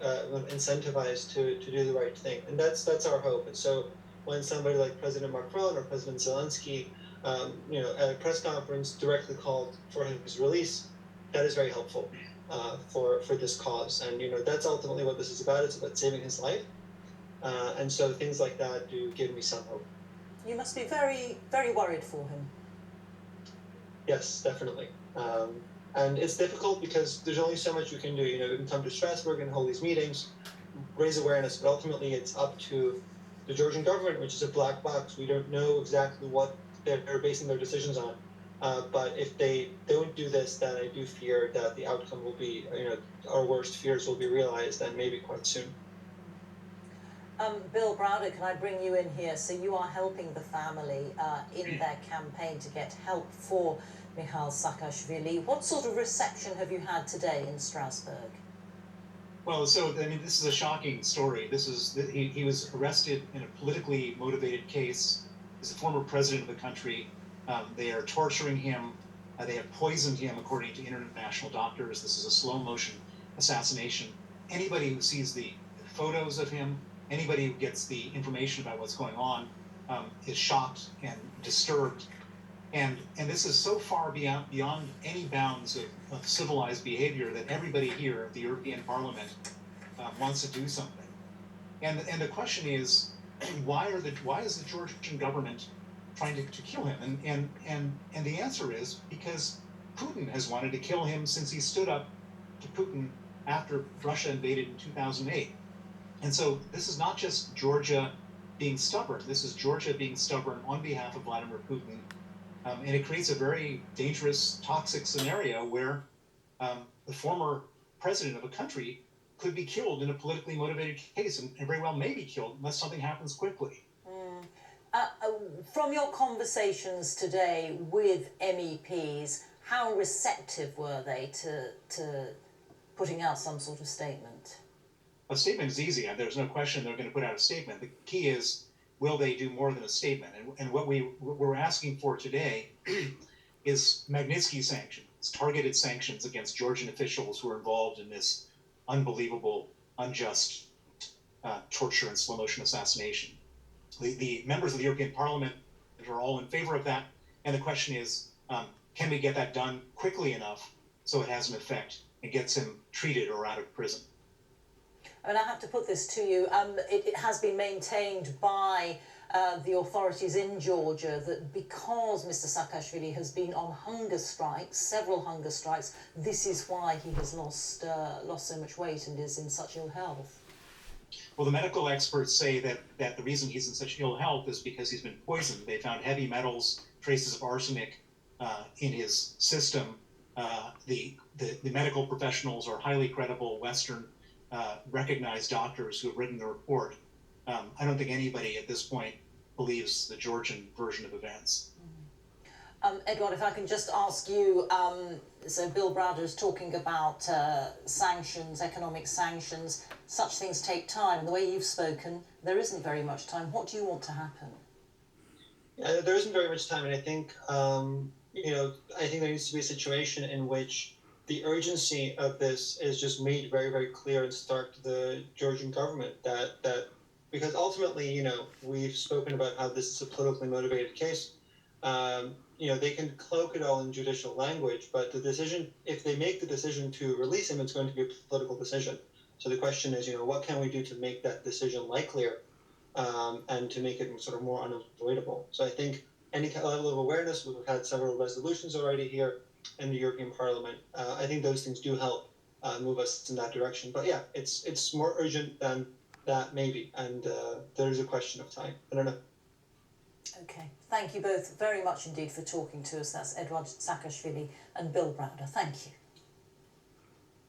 incentivized to do the right thing, and that's our hope. And so when somebody like President Macron or President Zelensky, at a press conference directly called for his release, that is very helpful for this cause. And that's ultimately what this is about. It's about saving his life, and so things like that do give me some hope. You must be very, very worried for him. Yes, definitely. And it's difficult because there's only so much you can do. You can come to Strasbourg and hold these meetings, raise awareness, but ultimately it's up to the Georgian government, which is a black box. We don't know exactly what they're basing their decisions on. But if they don't do this, then I do fear that the outcome will be, our worst fears will be realized, and maybe quite soon. Bill Browder, can I bring you in here? So you are helping the family in their campaign to get help for Mikheil Saashkavili. What sort of reception have you had today in Strasbourg? Well, so, this is a shocking story. He was arrested in a politically motivated case. He's a former president of the country. They are torturing him. They have poisoned him, according to international doctors. This is a slow-motion assassination. Anybody who sees the photos of him, anybody who gets the information about what's going on, is shocked and disturbed. And this is so far beyond any bounds of civilized behavior that everybody here at the European Parliament wants to do something. And the question is, why is the Georgian government trying to kill him? And the answer is because Putin has wanted to kill him since he stood up to Putin after Russia invaded in 2008. And so this is not just Georgia being stubborn. This is Georgia being stubborn on behalf of Vladimir Putin. And it creates a very dangerous, toxic scenario where the former president of a country could be killed in a politically motivated case, and very well may be killed unless something happens quickly. From your conversations today with MEPs, how receptive were they to putting out some sort of statement? A statement is easy. There's no question they're going to put out a statement. The key is, will they do more than a statement? And what we're asking for today is Magnitsky sanctions, targeted sanctions against Georgian officials who are involved in this unbelievable, unjust torture and slow-motion assassination. The members of the European Parliament are all in favor of that. And the question is, can we get that done quickly enough so it has an effect and gets him treated or out of prison? I have to put this to you. It has been maintained by the authorities in Georgia that because Mr. Saakashvili has been on hunger strikes, several hunger strikes, this is why he has lost so much weight and is in such ill health. Well, the medical experts say that the reason he's in such ill health is because he's been poisoned. They found heavy metals, traces of arsenic in his system. The medical professionals are highly credible Western recognized doctors who have written the report. I don't think anybody at this point believes the Georgian version of events. Edward, if I can just ask you, so Bill Browder is talking about sanctions, economic sanctions. Such things take time, and the way you've spoken, there isn't very much time. What do you want to happen? Yeah, there isn't very much time, and I think, I think there needs to be a situation in which the urgency of this is just made very, very clear and stark to the Georgian government that because ultimately, we've spoken about how this is a politically motivated case. They can cloak it all in judicial language, but the decision, if they make the decision to release him, it's going to be a political decision. So the question is, what can we do to make that decision likelier and to make it sort of more unavoidable? So I think any level of awareness, we've had several resolutions already here in the European Parliament. I think those things do help move us in that direction. But yeah, it's more urgent than that maybe, and there is a question of time. I don't know. Okay, thank you both very much indeed for talking to us. That's Edward Saakashvili and Bill Browder. Thank you.